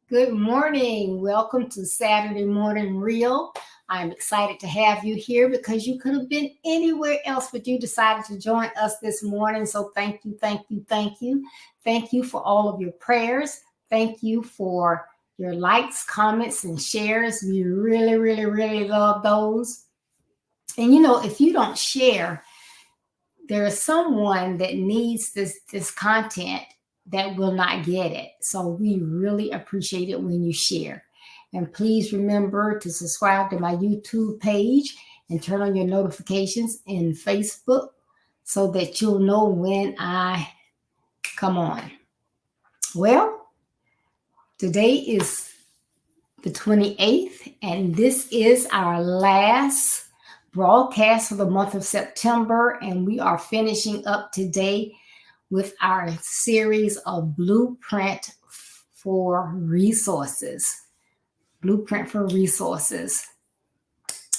Good morning. Welcome to Saturday Morning Reel. I'm excited to have you here because you could have been anywhere else, but you decided to join us this morning. So thank you, thank you, thank you. Thank you for all of your prayers. Thank you for your likes, comments, and shares. We really, really, really love those. And you know, if you don't share, there is someone that needs this content that will not get it. So we really appreciate it when you share. And please remember to subscribe to my YouTube page and turn on your notifications in Facebook so that you'll know when I come on. Well, today is the 28th, and this is our last broadcast for the month of September, and we are finishing up today with our series of Blueprint for Resources. Blueprint for Resources.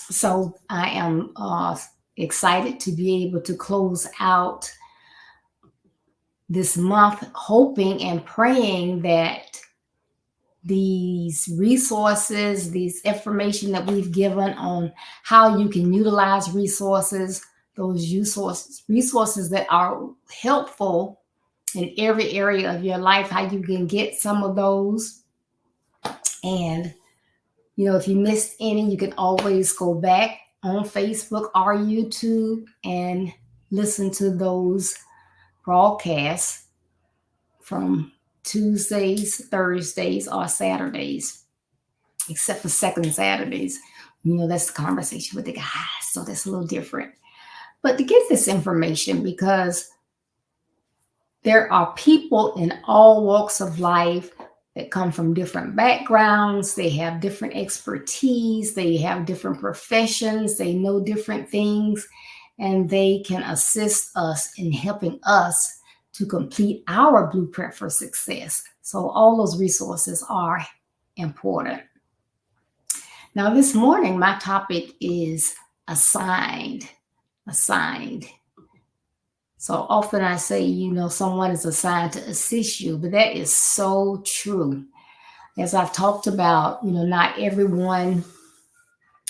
So I am excited to be able to close out this month, hoping and praying that these resources, these information that we've given on how you can utilize resources, those resources that are helpful in every area of your life, how you can get some of those. And, you know, if you missed any, you can always go back on Facebook or YouTube and listen to those broadcasts from Tuesdays, Thursdays, or Saturdays, except for second Saturdays. That's the conversation with the guys, so that's a little different. But to get this information, because there are people in all walks of life that come from different backgrounds. They have different expertise. They have different professions. They know different things, and they can assist us in helping us to complete our blueprint for success. So all those resources are important. Now, this morning, my topic is assigned. So often I say, someone is assigned to assist you, but that is so true. As I've talked about, not everyone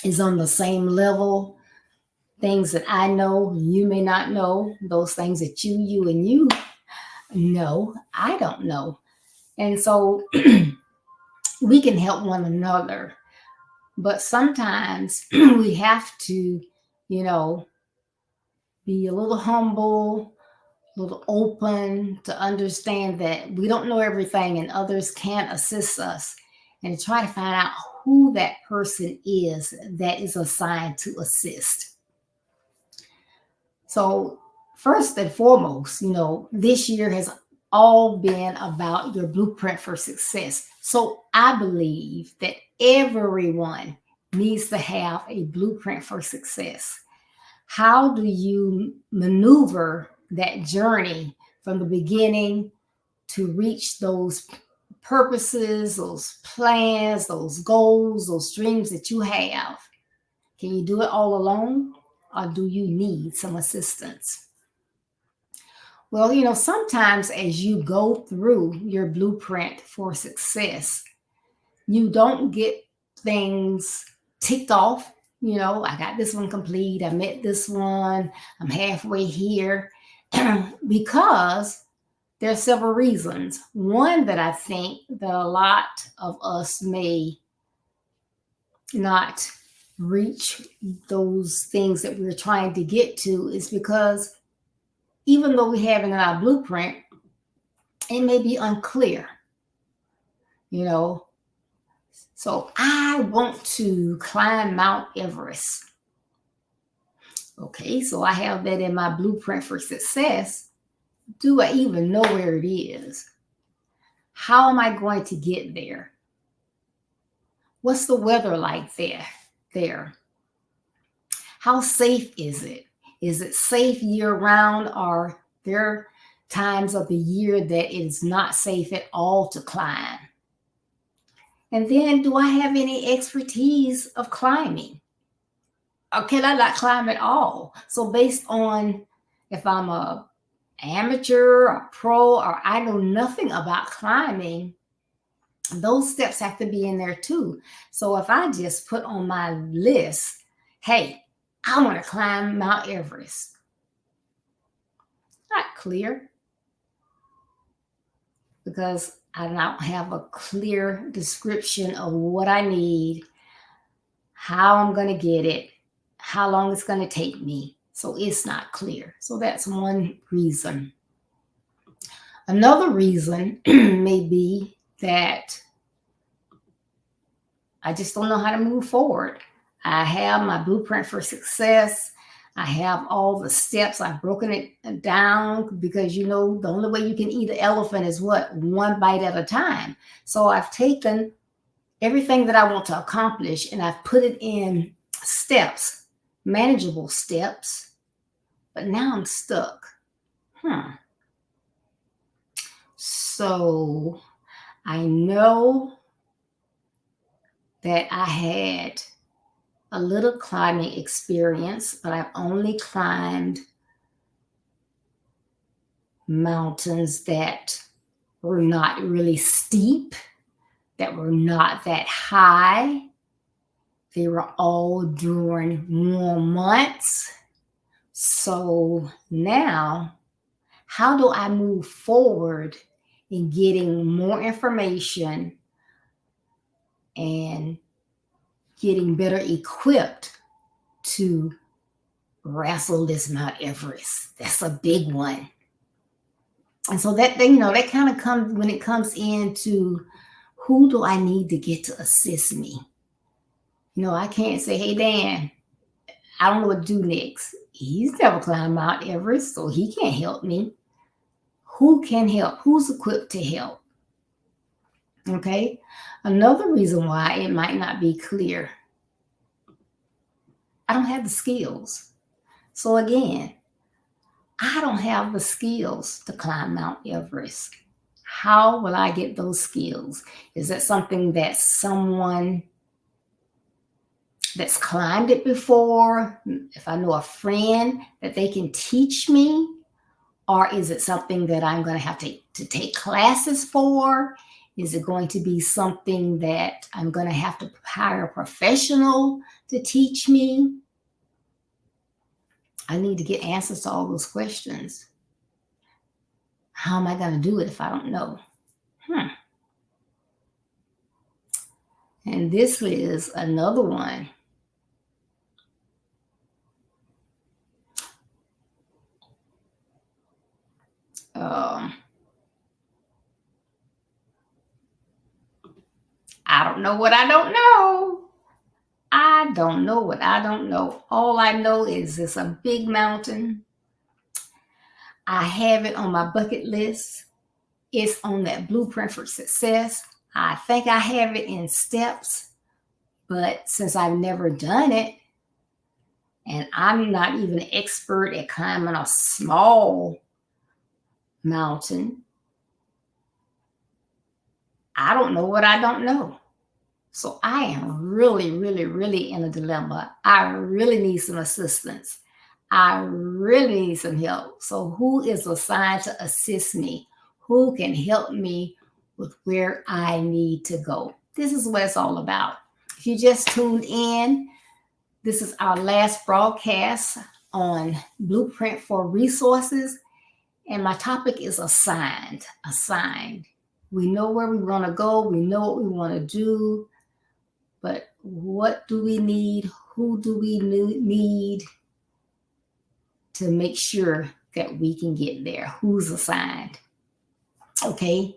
is on the same level. Things that I know, you may not know. Those things that you know, I don't know. And so we can help one another. But sometimes we have to, be a little humble, a little open to understand that we don't know everything and others can assist us, and try to find out who that person is that is assigned to assist. So first and foremost, this year has all been about your blueprint for success. So I believe that everyone needs to have a blueprint for success. How do you maneuver that journey from the beginning to reach those purposes, those plans, those goals, those dreams that you have? Can you do it all alone, or do you need some assistance? Well, sometimes as you go through your blueprint for success, you don't get things ticked off. I got this one complete. I met this one. I'm halfway here. Because there are several reasons. One, that I think that a lot of us may not reach those things that we're trying to get to, is because even though we have it in our blueprint, it may be unclear. So I want to climb Mount Everest. Okay, so I have that in my blueprint for success. Do I even know where it is? How am I going to get there? What's the weather like there? How safe is it? Is it safe year round, or there times of the year that it is not safe at all to climb? And then, do I have any expertise of climbing? Or can I not climb at all? So based on if I'm a amateur or pro, or I know nothing about climbing, those steps have to be in there too. So if I just put on my list, hey, I want to climb Mount Everest, not clear, because I don't have a clear description of what I need, how I'm going to get it, how long it's going to take me. So it's not clear. So that's one reason. Another reason may be that I just don't know how to move forward. I have my blueprint for success. I have all the steps. I've broken it down because, the only way you can eat an elephant is what? One bite at a time. So I've taken everything that I want to accomplish and I've put it in steps, manageable steps, but now I'm stuck. So I know that I had a little climbing experience, but I've only climbed mountains that were not really steep, that were not that high. They were all during warm months. So now, how do I move forward in getting more information and getting better equipped to wrestle this Mount Everest. That's a big one. And so that thing, that kind of comes when it comes into who do I need to get to assist me? I can't say, hey, Dan, I don't know what to do next. He's never climbed Mount Everest, so he can't help me. Who can help? Who's equipped to help? Okay. Another reason why it might not be clear. I don't have the skills. So again, I don't have the skills to climb Mount Everest. How will I get those skills? Is that something that someone that's climbed it before, if I know a friend that they can teach me? Or is it something that I'm going to have to take classes for? Is it going to be something that I'm going to have to hire a professional to teach me? I need to get answers to all those questions. How am I going to do it if I don't know? And this is another one. I don't know what I don't know. I don't know what I don't know. All I know is it's a big mountain. I have it on my bucket list. It's on that blueprint for success. I think I have it in steps, but since I've never done it, and I'm not even an expert at climbing a small mountain, I don't know what I don't know. So I am really, really, really in a dilemma. I really need some assistance. I really need some help. So who is assigned to assist me? Who can help me with where I need to go? This is what it's all about. If you just tuned in, this is our last broadcast on Blueprint for Resources. And my topic is assigned. We know where we want to go. We know what we want to do. But what do we need? Who do we need to make sure that we can get there? Who's assigned? Okay.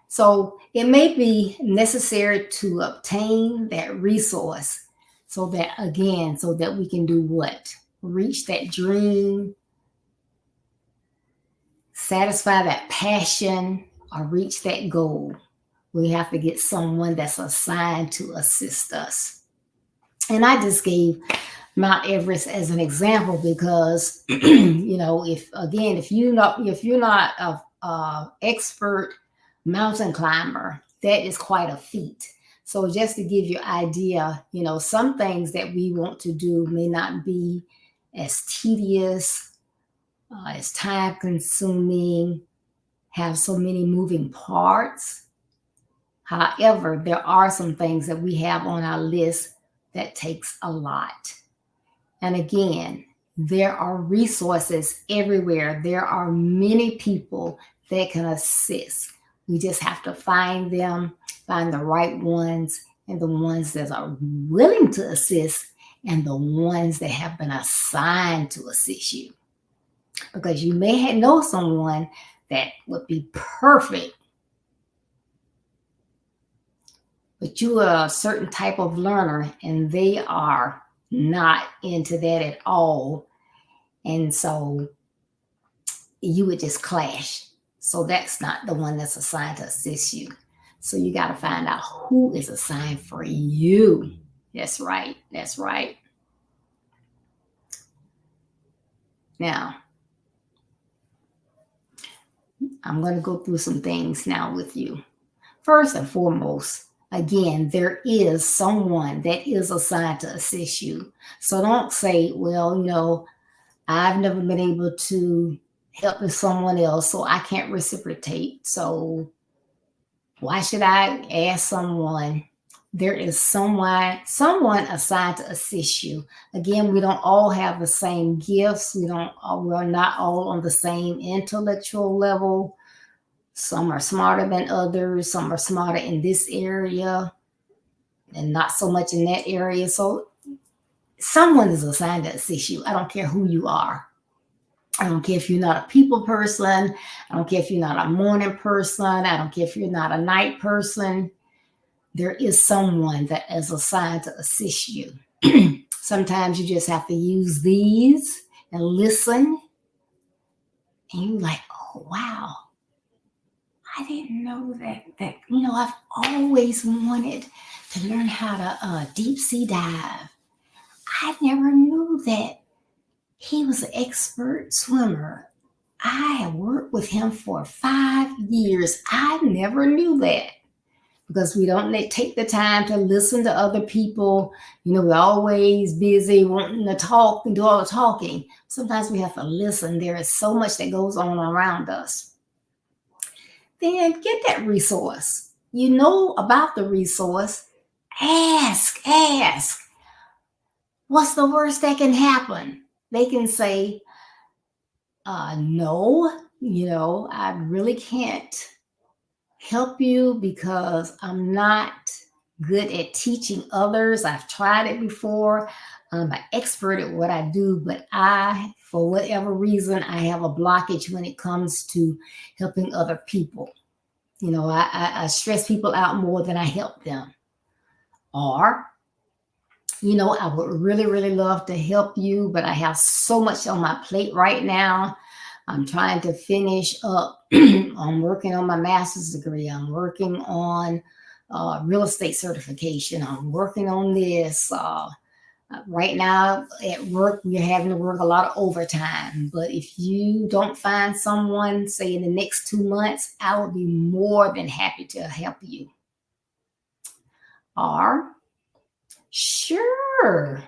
So it may be necessary to obtain that resource so that we can do what? Reach that dream, satisfy that passion, or reach that goal. We have to get someone that's assigned to assist us. And I just gave Mount Everest as an example because, if you're not an expert mountain climber, that is quite a feat. So just to give you an idea, some things that we want to do may not be as tedious, as time consuming, have so many moving parts. However, there are some things that we have on our list that takes a lot. And again, there are resources everywhere. There are many people that can assist. We just have to find them, find the right ones, and the ones that are willing to assist, and the ones that have been assigned to assist you. Because you may know someone that would be perfect, but you are a certain type of learner and they are not into that at all. And so you would just clash. So that's not the one that's assigned to assist you. So you got to find out who is assigned for you. That's right. That's right. Now, I'm going to go through some things now with you. First and foremost, again, there is someone that is assigned to assist you. So don't say, well, I've never been able to help with someone else, so I can't reciprocate. So why should I ask someone? There is someone assigned to assist you. Again, we don't all have the same gifts. We're not all on the same intellectual level. Some are smarter than others. Some are smarter in this area and not so much in that area. So someone is assigned to assist you. I don't care who you are. I don't care if you're not a people person. I don't care if you're not a morning person. I don't care if you're not a night person. There is someone that is assigned to assist you. Sometimes you just have to use these and listen. And you're like, oh, wow. I didn't know that, I've always wanted to learn how to deep sea dive. I never knew that he was an expert swimmer. I have worked with him for 5 years. I never knew that because we don't take the time to listen to other people. We're always busy wanting to talk and do all the talking. Sometimes we have to listen. There is so much that goes on around us. Then get that resource. You know about the resource. Ask. What's the worst that can happen? They can say, no, I really can't help you because I'm not good at teaching others. I've tried it before. I'm an expert at what I do, but for whatever reason, I have a blockage when it comes to helping other people. I stress people out more than I help them. Or, I would really, really love to help you, but I have so much on my plate right now. I'm trying to finish up. I'm working on my master's degree. I'm working on real estate certification. I'm working on this. Right now at work, we're having to work a lot of overtime. But if you don't find someone, say in the next 2 months, I will be more than happy to help you. Or, sure.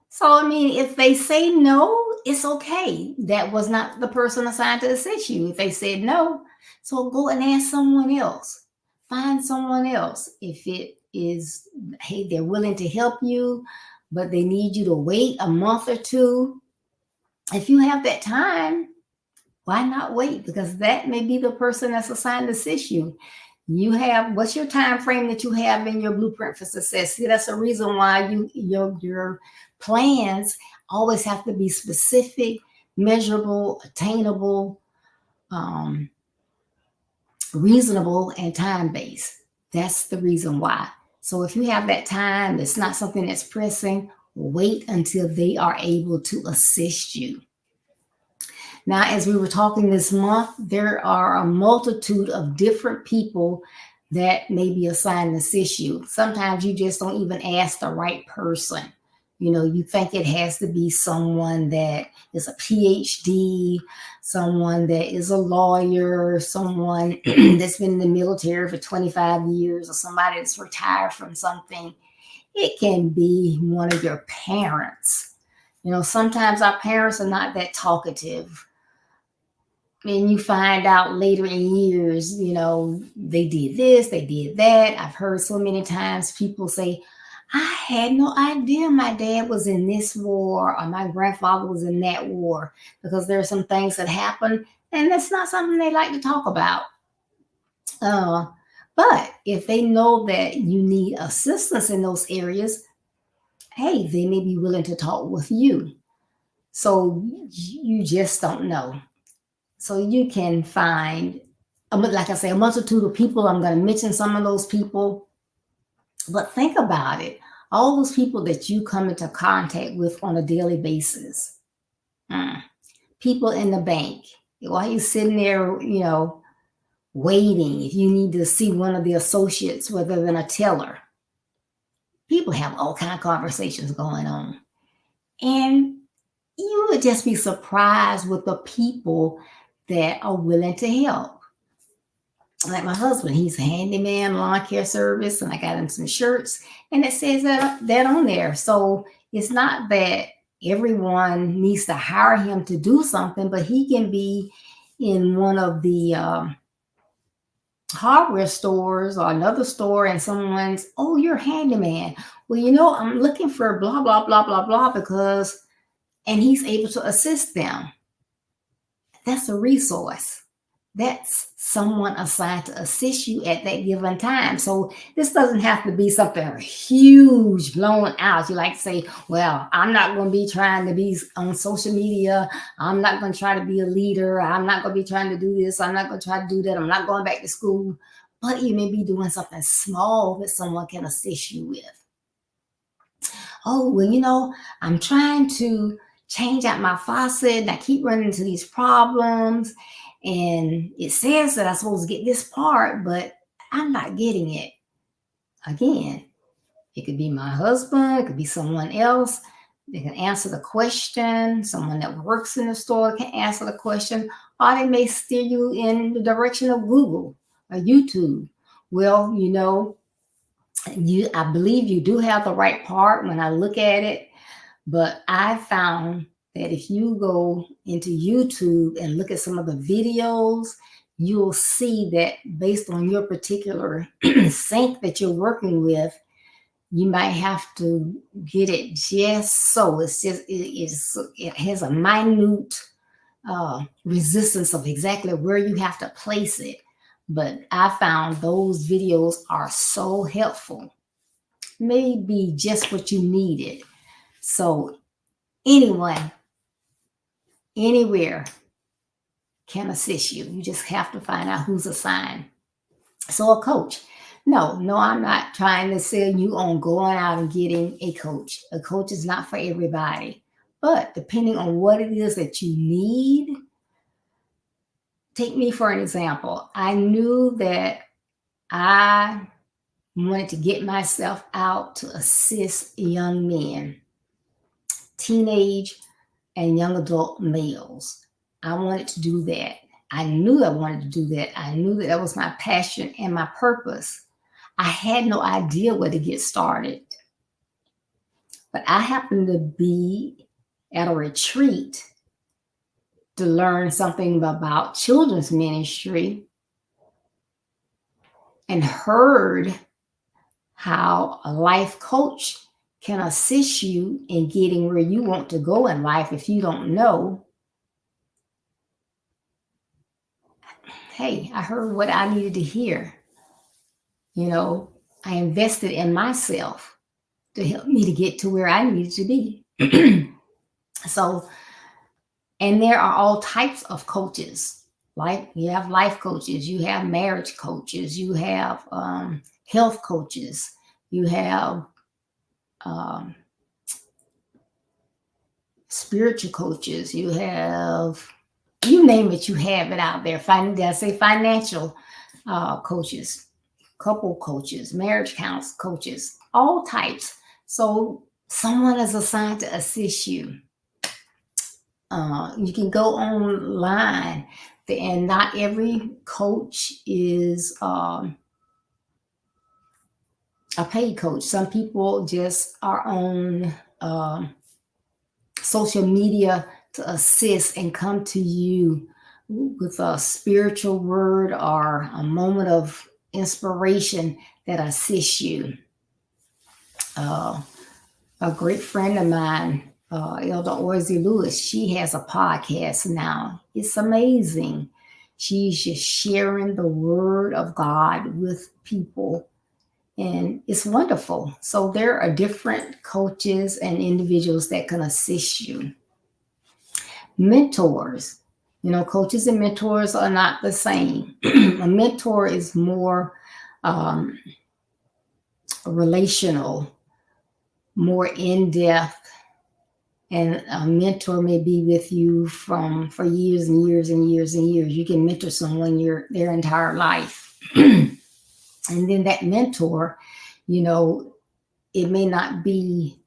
So, if they say no, it's okay. That was not the person assigned to assist you. If they said no, so go and ask someone else. Find someone else. If it is, hey, they're willing to help you, but they need you to wait a month or two. If you have that time, why not wait? Because that may be the person that's assigned to assist you. What's your time frame that you have in your blueprint for success? See, that's the reason why your plans always have to be specific, measurable, attainable, reasonable, and time-based. That's the reason why. So if you have that time, it's not something that's pressing, wait until they are able to assist you. Now, as we were talking this month, there are a multitude of different people that may be assigned to assist you. Sometimes you just don't even ask the right person. You think it has to be someone that is a PhD, someone that is a lawyer, someone that's been in the military for 25 years, or somebody that's retired from something. It can be one of your parents. Sometimes our parents are not that talkative. And you find out later in years, they did this, they did that. I've heard so many times people say, I had no idea my dad was in this war or my grandfather was in that war, because there are some things that happen and that's not something they like to talk about. But if they know that you need assistance in those areas, hey, they may be willing to talk with you. So you just don't know. So you can find, like I say, a multitude of people. I'm going to mention some of those people. But think about it. All those people that you come into contact with on a daily basis. People in the bank. While you're sitting there, waiting, if you need to see one of the associates rather than a teller. People have all kinds of conversations going on. And you would just be surprised with the people that are willing to help. Like my husband, he's a handyman, lawn care service, and I got him some shirts, and it says that on there. So it's not that everyone needs to hire him to do something, but he can be in one of the hardware stores or another store, and someone's, oh, you're a handyman. Well, I'm looking for blah, blah, blah, blah, blah, and he's able to assist them. That's a resource. that's someone assigned to assist you at that given time. So this doesn't have to be something huge, blown out. You like to say, well, I'm not going to be trying to be on social media. I'm not going to try to be a leader. I'm not going to be trying to do this. I'm not going to try to do that. I'm not going back to school. But you may be doing something small that someone can assist you with. Oh, well, I'm trying to change out my faucet and I keep running into these problems. And it says that I'm supposed to get this part, but I'm not getting it. Again, it could be my husband, it could be someone else. They can answer the question. Someone that works in the store can answer the question, or they may steer you in the direction of Google or YouTube. Well, I believe you do have the right part when I look at it, but I found that if you go into YouTube and look at some of the videos, you'll see that based on your particular sink that you're working with, you might have to get it just so. It has a minute resistance of exactly where you have to place it. But I found those videos are so helpful. Maybe just what you needed. So anyone, anywhere can assist you. You just have to find out who's assigned. So a coach. No, I'm not trying to sell you on going out and getting a coach. A coach is not for everybody. But depending on what it is that you need, take me for an example. I knew that I wanted to get myself out to assist young men, teenage and young adult males. I wanted to do that. I knew I wanted to do that. I knew that was my passion and my purpose. I had no idea where to get started. But I happened to be at a retreat to learn something about children's ministry and heard how a life coach can assist you in getting where you want to go in life if you don't know. Hey, I heard what I needed to hear. I invested in myself to help me to get to where I needed to be. So, and there are all types of coaches. Like you have life coaches, you have marriage coaches, you have health coaches, you have spiritual coaches, you name it, you have it out there. Did I say financial coaches, couple coaches, marriage coaches, all types. So someone is assigned to assist you. You can go online, and not every coach is a paid coach. Some people just are on social media to assist and come to you with a spiritual word or a moment of inspiration that assists you. A great friend of mine, Elder Orzy Lewis, she has a podcast now. It's amazing. She's just sharing the word of God with people, and it's wonderful. So there are different coaches and individuals that can assist you. Mentors. Coaches and mentors are not the same. A mentor is more relational, more in-depth, and a mentor may be with you for years and years and years and years. You can mentor someone their entire life. And then that mentor, it may not be,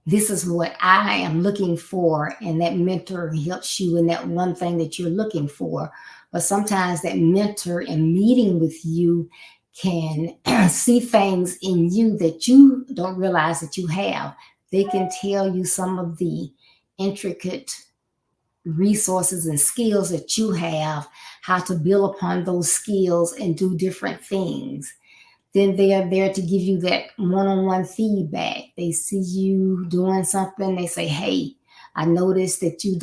this is what I am looking for, and that mentor helps you in that one thing that you're looking for. But sometimes that mentor in meeting with you can see things in you that you don't realize that you have. They can tell you some of the intricate resources and skills that you have, how to build upon those skills and do different things. Then they are there to give you that one-on-one feedback. They see you doing something. They say, hey, I noticed that you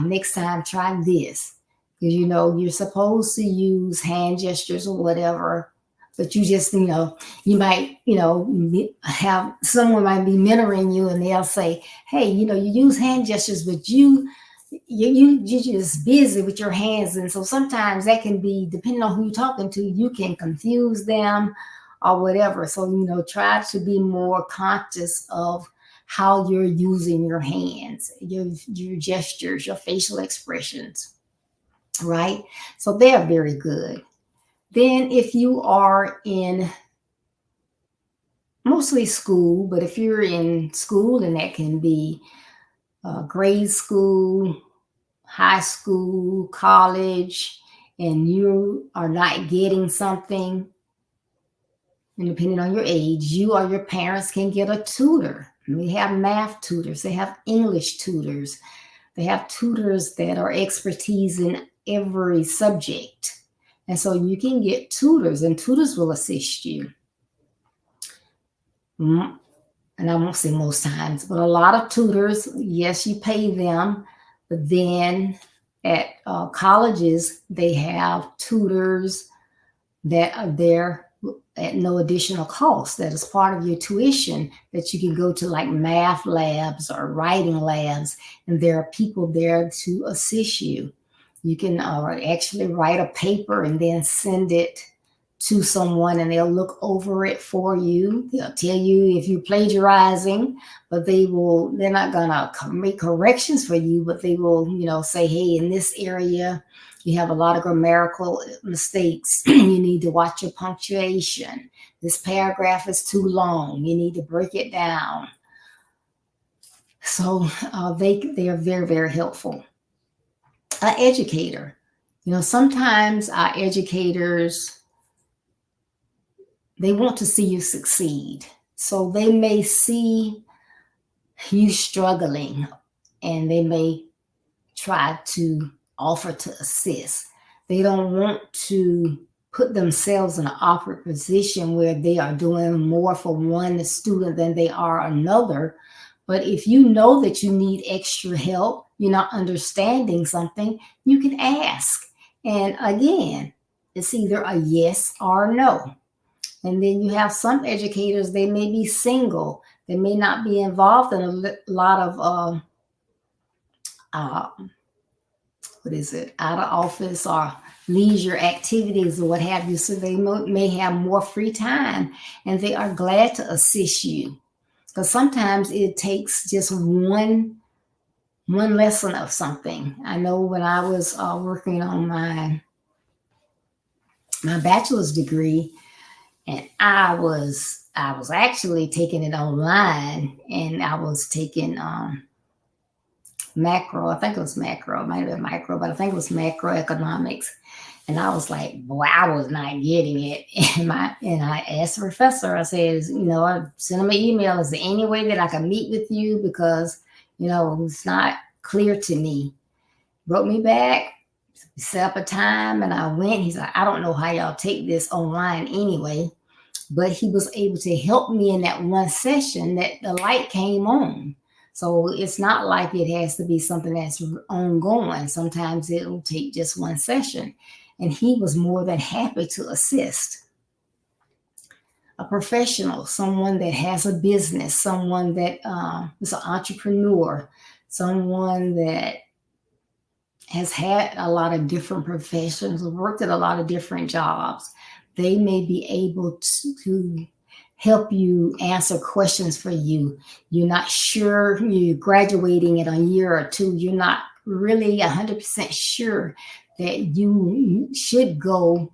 next time try this. because you're supposed to use hand gestures or whatever, but you just you might have someone might be mentoring you, and they'll say, hey, you use hand gestures, but you're just busy with your hands, and so sometimes that can be, depending on who you're talking to, you can confuse them or whatever. So try to be more conscious of how you're using your hands, your gestures, your facial expressions, right? So they are very good. Then if you are in mostly school, but if you're in school, and that can be grade school, high school, college, and you are not getting something, and depending on your age, you or your parents can get a tutor. They have math tutors, they have English tutors, they have tutors that are expertise in every subject. And so you can get tutors, and tutors will assist you. And I won't say most times, but a lot of tutors, yes, you pay them, but then at colleges, they have tutors that are there at no additional cost. That is part of your tuition, that you can go to, like math labs or writing labs, and there are people there to assist you. You can actually write a paper and then send it to someone, and they'll look over it for you. They'll tell you if you're plagiarizing, but they're not gonna make corrections for you, but they will, say, hey, in this area, you have a lot of grammatical mistakes. You need to watch your punctuation. This paragraph is too long. You need to break it down. So they are very, very helpful. An educator. Sometimes our educators, they want to see you succeed. So they may see you struggling, and they may try to offer to assist. They don't want to put themselves in an awkward position where they are doing more for one student than they are another. But if you know that you need extra help, you're not understanding something, you can ask. And again, it's either a yes or a no. And then you have some educators, they may be single. They may not be involved in a lot of out of office or leisure activities or what have you. So they may have more free time, and they are glad to assist you. Because sometimes it takes just one lesson of something. I know when I was working on my bachelor's degree, and I was actually taking it online, and I was taking macro. I think it was macro. It might have been micro, but I think it was macroeconomics. And I was like, boy, I was not getting it. And I asked the professor, I said, I sent him an email. Is there any way that I can meet with you? Because, it's not clear to me. Wrote me back, set up a time, and I went. He's like, I don't know how y'all take this online anyway. But he was able to help me in that one session that the light came on. So it's not like it has to be something that's ongoing. Sometimes it'll take just one session. And he was more than happy to assist. A professional, someone that has a business, someone that is an entrepreneur, someone that has had a lot of different professions, worked at a lot of different jobs. They may be able to help you answer questions for you. You're not sure, you're graduating in a year or two, you're not really 100% sure that you should go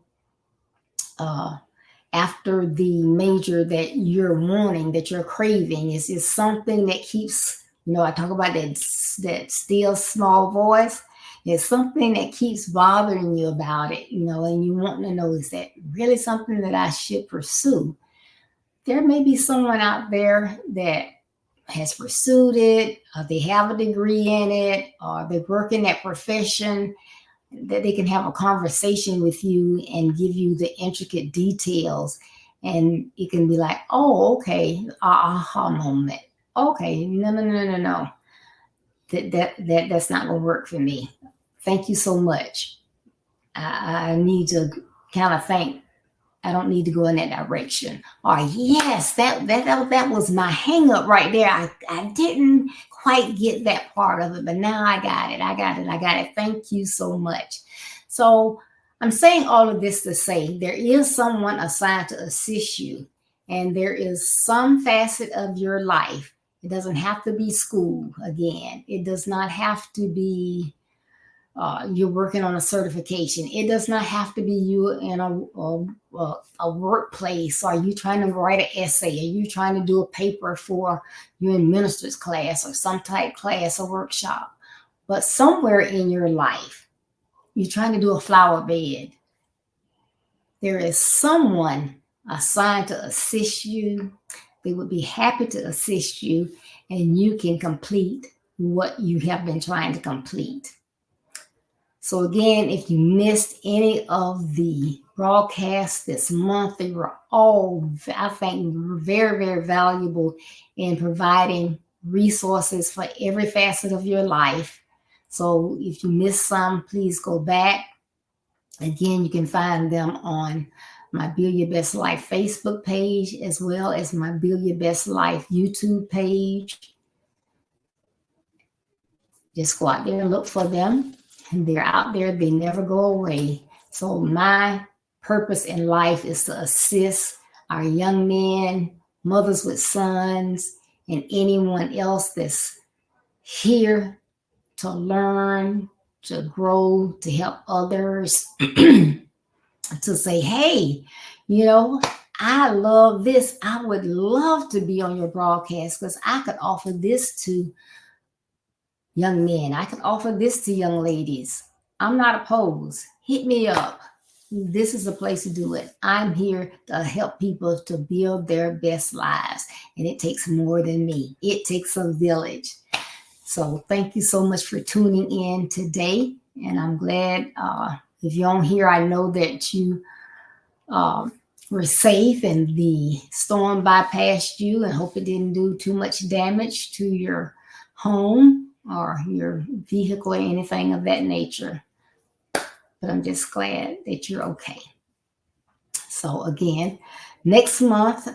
after the major that you're wanting, that you're craving. Is something that keeps, I talk about that still small voice. It's something that keeps bothering you about it, and you want to know, is that really something that I should pursue? There may be someone out there that has pursued it, or they have a degree in it, or they work in that profession, that they can have a conversation with you and give you the intricate details. And it can be like, oh, okay, aha moment. Okay, no. That's not going to work for me. Thank you so much. I need to kind of think I don't need to go in that direction. Or yes, that was my hang up right there. I didn't quite get that part of it, but now I got it. I got it. I got it. Thank you so much. So I'm saying all of this to say there is someone assigned to assist you, and there is some facet of your life. It doesn't have to be school again. It does not have to be you're working on a certification. It does not have to be you in a workplace. Are you trying to write an essay? Are you trying to do a paper for your minister's class or some type class or workshop? But somewhere in your life, you're trying to do a flower bed. There is someone assigned to assist you. They would be happy to assist you, and you can complete what you have been trying to complete. So again, if you missed any of the broadcasts this month, they were all, I think, very, very valuable in providing resources for every facet of your life. So if you missed some, please go back. Again, you can find them on my Build Your Best Life Facebook page, as well as my Build Your Best Life YouTube page. Just go out there and look for them. And they're out there. They never go away. So my purpose in life is to assist our young men, mothers with sons, and anyone else that's here to learn, to grow, to help others, to say, hey, I love this. I would love to be on your broadcast because I could offer this to young men. I can offer this to young ladies. I'm not opposed. Hit me up. This is a place to do it. I'm here to help people to build their best lives. And it takes more than me. It takes a village. So thank you so much for tuning in today. And I'm glad if you're on here, I know that you were safe and the storm bypassed you, and hope it didn't do too much damage to your home or your vehicle or anything of that nature. But I'm just glad that you're okay. So again, next month,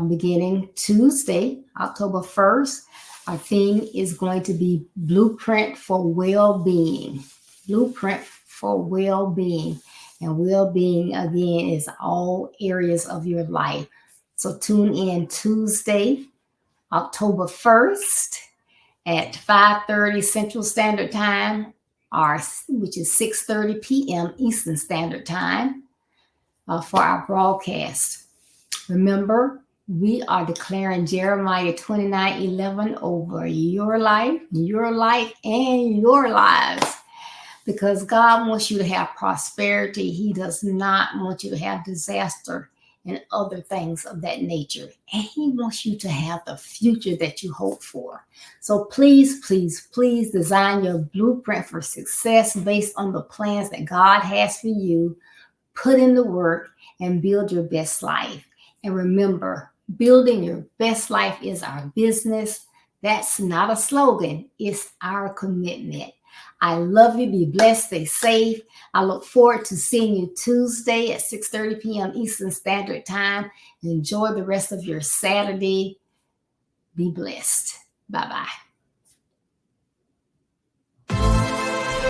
beginning Tuesday, October 1st, our theme is going to be Blueprint for Well-Being. Blueprint for Well-Being. And well-being, again, is all areas of your life. So tune in Tuesday, October 1st, at 5:30 Central Standard Time, which is 6:30 p.m. Eastern Standard Time, for our broadcast. Remember, we are declaring Jeremiah 29:11 over your life, and your lives, because God wants you to have prosperity. He does not want you to have disaster and other things of that nature. And He wants you to have the future that you hope for. So please, please, please design your blueprint for success based on the plans that God has for you. Put in the work and build your best life. And remember, building your best life is our business. That's not a slogan. It's our commitment. I love you. Be blessed. Stay safe. I look forward to seeing you Tuesday at 6:30 p.m. Eastern Standard Time. Enjoy the rest of your Saturday. Be blessed. Bye-bye.